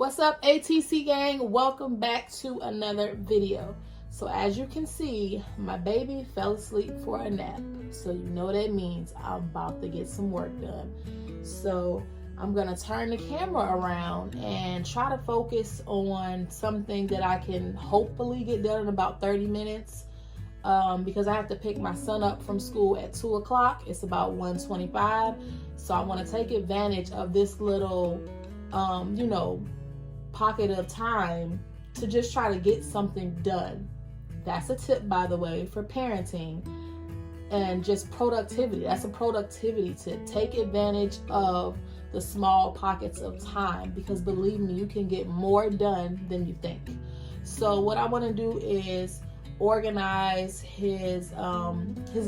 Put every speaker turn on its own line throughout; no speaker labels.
What's up, ATC gang? Welcome back to another video. So as you can see, my baby fell asleep for a nap. So you know what that means. I'm about to get some work done. So I'm gonna turn the camera around and try to focus on something that I can hopefully get done in about 30 minutes. Because I have to pick my son up from school at 2 o'clock. It's about 1:25. So I want to take advantage of this little, pocket of time to just try to get something done. That's a tip, by the way, for parenting and just productivity. That's a productivity tip. Take advantage of the small pockets of time, because believe me, you can get more done than you think. So what I want to do is organize his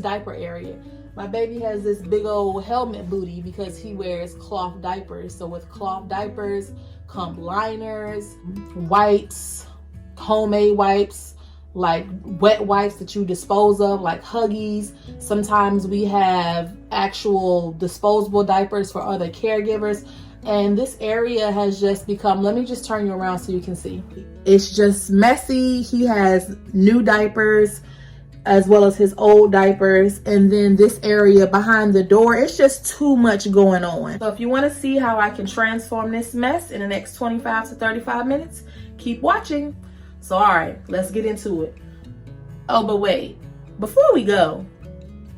diaper area. My baby has this big old helmet booty because he wears cloth diapers. So with cloth diapers come liners, wipes, homemade wipes, like wet wipes that you dispose of, like Huggies. Sometimes we have actual disposable diapers for other caregivers. And this area has just become, let me just turn you around so you can see. It's just messy. He has new diapers as well as his old diapers. And then this area behind the door, it's just too much going on. So if you want to see how I can transform this mess in the next 25 to 35 minutes, keep watching. So all right, let's get into it. Oh, but wait, before we go,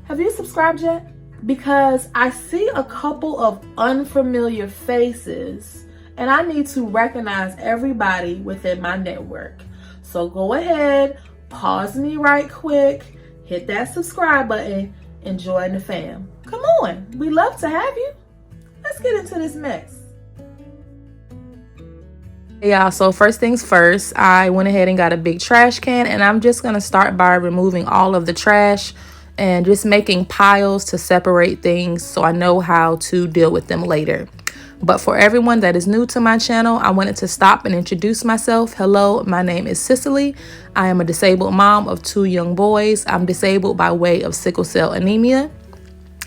have you subscribed yet? Because I see a couple of unfamiliar faces and I need to recognize everybody within my network. So go ahead, pause me right quick, hit that subscribe button, and join the fam. Come on, we love to have you. Let's get into this mess. Hey y'all, so first things first, I went ahead and got a big trash can, and I'm just gonna start by removing all of the trash and just making piles to separate things so I know how to deal with them later. But for everyone that is new to my channel, I wanted to stop and introduce myself. Hello, my name is Cicely. I am a disabled mom of 2 young boys. I'm disabled by way of sickle cell anemia.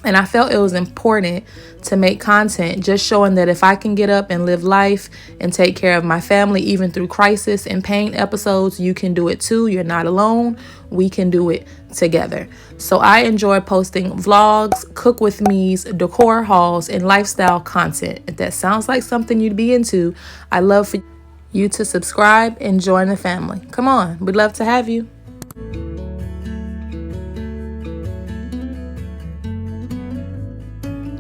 And I felt it was important to make content just showing that if I can get up and live life and take care of my family, even through crisis and pain episodes, you can do it too. You're not alone. We can do it together. So I enjoy posting vlogs, cook with me's, decor hauls, and lifestyle content. If that sounds like something you'd be into, I'd love for you to subscribe and join the family. Come on, we'd love to have you.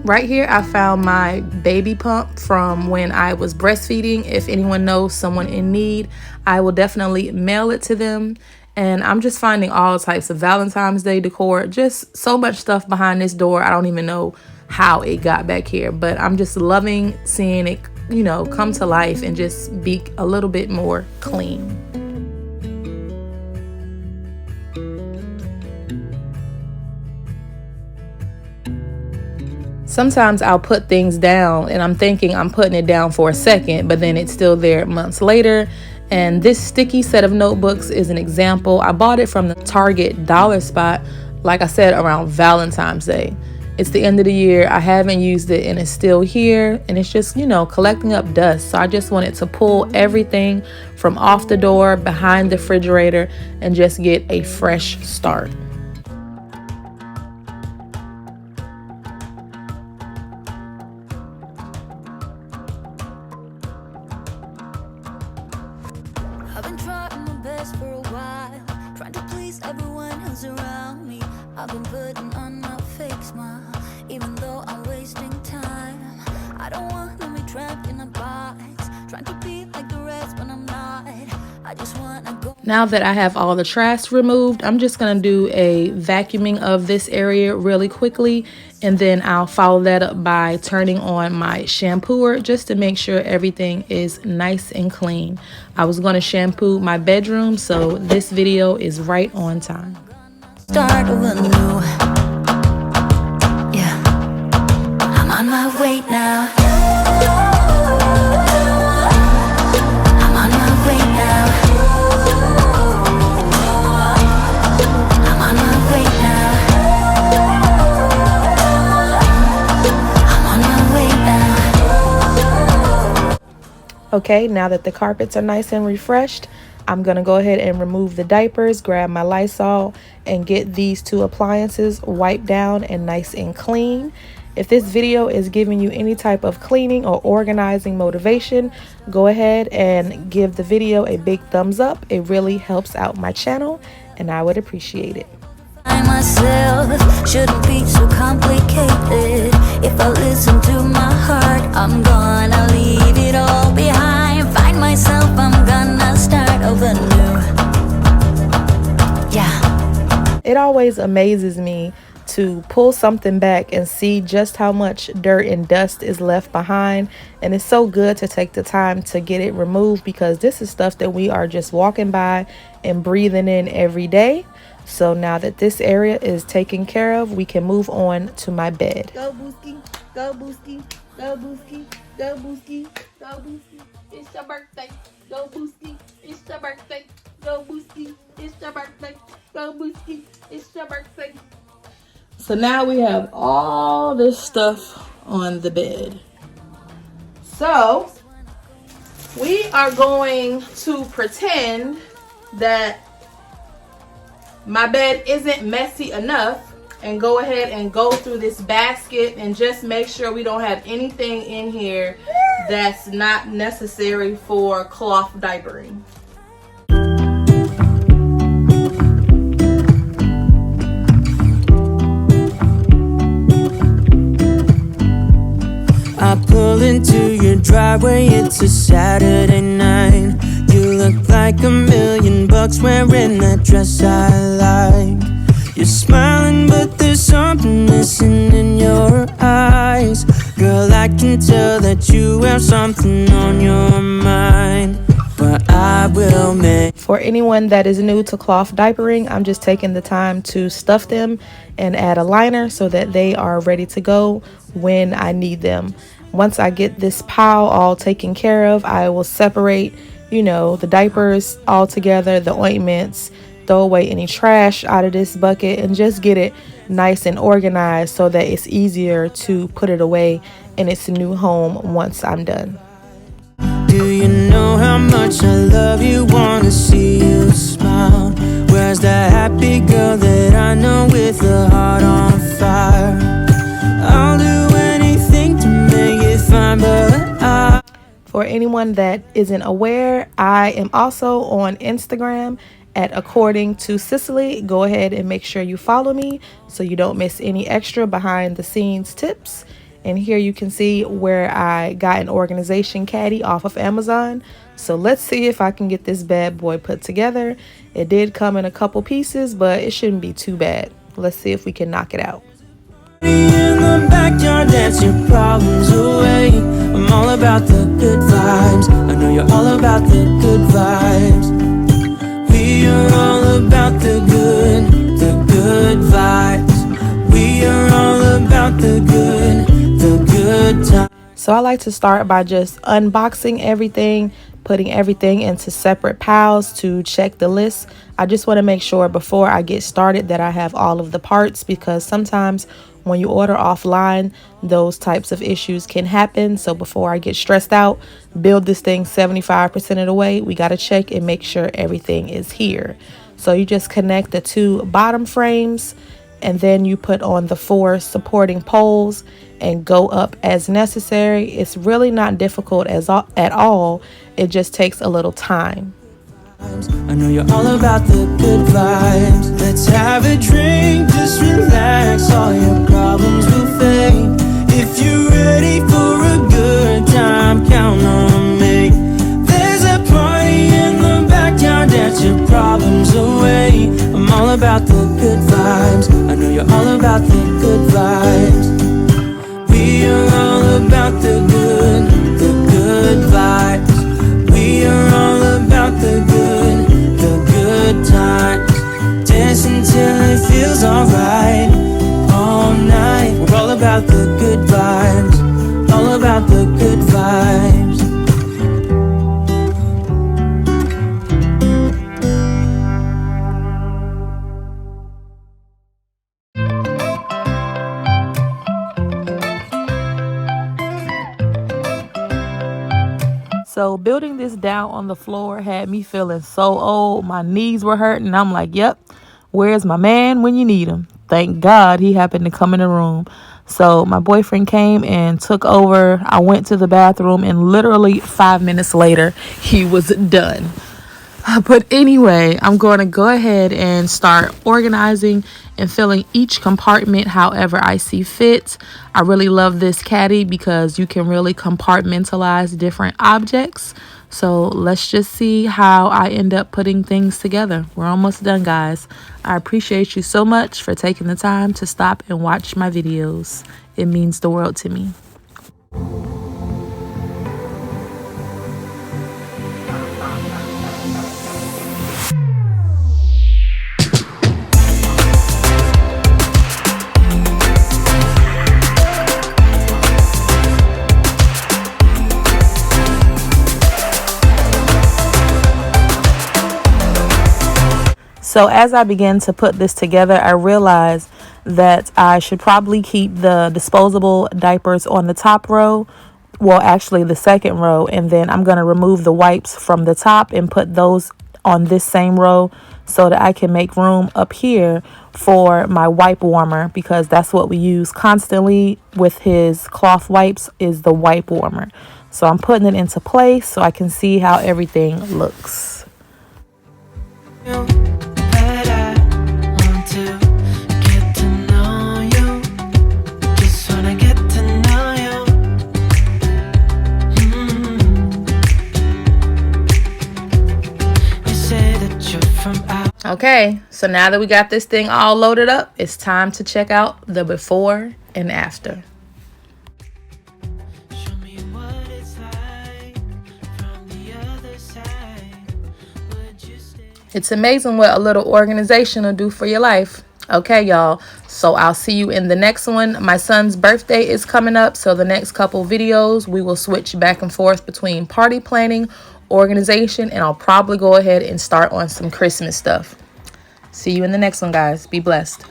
Right here, I found my baby pump from when I was breastfeeding. If anyone knows someone in need, I will definitely mail it to them. And I'm just finding all types of Valentine's Day decor, just so much stuff behind this door. I don't even know how it got back here, but I'm just loving seeing it, come to life and just be a little bit more clean. Sometimes I'll put things down and I'm thinking I'm putting it down for a second, but then it's still there months later. And this sticky set of notebooks is an example. I bought it from the Target dollar spot, like I said, around Valentine's Day. It's the end of the year. I haven't used it and it's still here. And it's just, collecting up dust. So I just wanted to pull everything from off the door, behind the refrigerator, and just get a fresh start.
I've been trying my best for a while, trying to please everyone who's around me. I've been putting on my fake smile, even though I'm wasting time. I don't want to be trapped in a box, trying to be like the rest, but I'm not. I just want to go.
Now that I have all the trash removed, I'm just going to do a vacuuming of this area really quickly. And then I'll follow that up by turning on my shampooer just to make sure everything is nice and clean. I was going to shampoo my bedroom, so this video is right on time.
Start over new. Yeah, I'm on my way now. I'm on my way now. I'm on my way now. I'm on my way now.
Okay, now that the carpets are nice and refreshed, I'm going to go ahead and remove the diapers, grab my Lysol, and get these two appliances wiped down and nice and clean. If this video is giving you any type of cleaning or organizing motivation, go ahead and give the video a big thumbs up. It really helps out my channel and I would appreciate it.
I myself shouldn't be so complicated. If I listen to my heart, I'm gonna leave it all behind. Find myself, I'm gonna start over new. Yeah.
It always amazes me to pull something back and see just how much dirt and dust is left behind, and it's so good to take the time to get it removed because this is stuff that we are just walking by and breathing in every day. So now that this area is taken care of, we can move on to my bed.
Go Booski, go Booski, go Booski, go Booski, go Booski. It's your birthday. Go Booski, it's your birthday. Go Booski, it's your birthday. Go Booski, it's your birthday.
So now we have all this stuff on the bed. So we are going to pretend that my bed isn't messy enough and go ahead and go through this basket and just make sure we don't have anything in here that's not necessary for cloth diapering.
I pull into your driveway, it's a Saturday night. You look like $1,000,000 wearing that dress I like. You're smiling but there's something missing in your eyes. Girl, I can tell that you have something on your mind. But I will make.
For anyone that is new to cloth diapering, I'm just taking the time to stuff them and add a liner so that they are ready to go when I need them. Once I get this pile all taken care of, I will separate, the diapers all together, the ointments, throw away any trash out of this bucket, and just get it nice and organized so that it's easier to put it away in its new home once I'm done.
Do you know how much I love you? Wanna see you smile. Where's the happy girl that I know with a heart on fire? I'll do anything to make it fine, but
For anyone that isn't aware, I am also on Instagram at According to Cicely. Go ahead and make sure you follow me so you don't miss any extra behind the scenes tips. And here you can see where I got an organization caddy off of Amazon. So let's see if I can get this bad boy put together. It did come in a couple pieces, but it shouldn't be too bad. Let's see if we can knock it out.
in the backyard, dance your problems away. I'm all about the good vibes. I know you're all about the good vibes. We are all about the good vibes. We are all about the good times.
So I like to start by just unboxing everything, putting everything into separate piles to check the list. I just want to make sure before I get started that I have all of the parts, because sometimes when you order offline, those types of issues can happen. So before I get stressed out, build this thing 75% of the way, we got to check and make sure everything is here. So you just connect the two bottom frames and then you put on the 4 supporting poles and go up as necessary. It's really not difficult at all. It just takes a little time.
I know you're all about the good vibes. Let's have a drink, just relax. All your problems will fade. If you're ready for a good time, count on me. There's a party in the backyard, dance your problems away. I'm all about the good vibes. I know you're all about the good vibes. We are all about the good vibes. We are all about the good times. Dance until it feels alright. All night, we're all about the good vibes. All about the good vibes.
So building this down on the floor had me feeling so old. My knees were hurting. I'm like, yep, where's my man when you need him? Thank God he happened to come in the room. So my boyfriend came and took over. I went to the bathroom and literally 5 minutes later, he was done. But anyway, I'm going to go ahead and start organizing and filling each compartment however I see fit. I really love this caddy because you can really compartmentalize different objects. So let's just see how I end up putting things together. We're almost done, guys. I appreciate you so much for taking the time to stop and watch my videos. It means the world to me. So as I began to put this together, I realized that I should probably keep the disposable diapers on the top row. Well, actually the second row. And then I'm going to remove the wipes from the top and put those on this same row so that I can make room up here for my wipe warmer, because that's what we use constantly with his cloth wipes is the wipe warmer. So I'm putting it into place so I can see how everything looks. Okay, so now that we got this thing all loaded up, it's time to check out the before and after. It's amazing what a little organization will do for your life. Okay, y'all. So I'll see you in the next one. My son's birthday is coming up, so the next couple videos, we will switch back and forth between party planning, organization, and I'll probably go ahead and start on some Christmas stuff. See you in the next one, guys. Be blessed.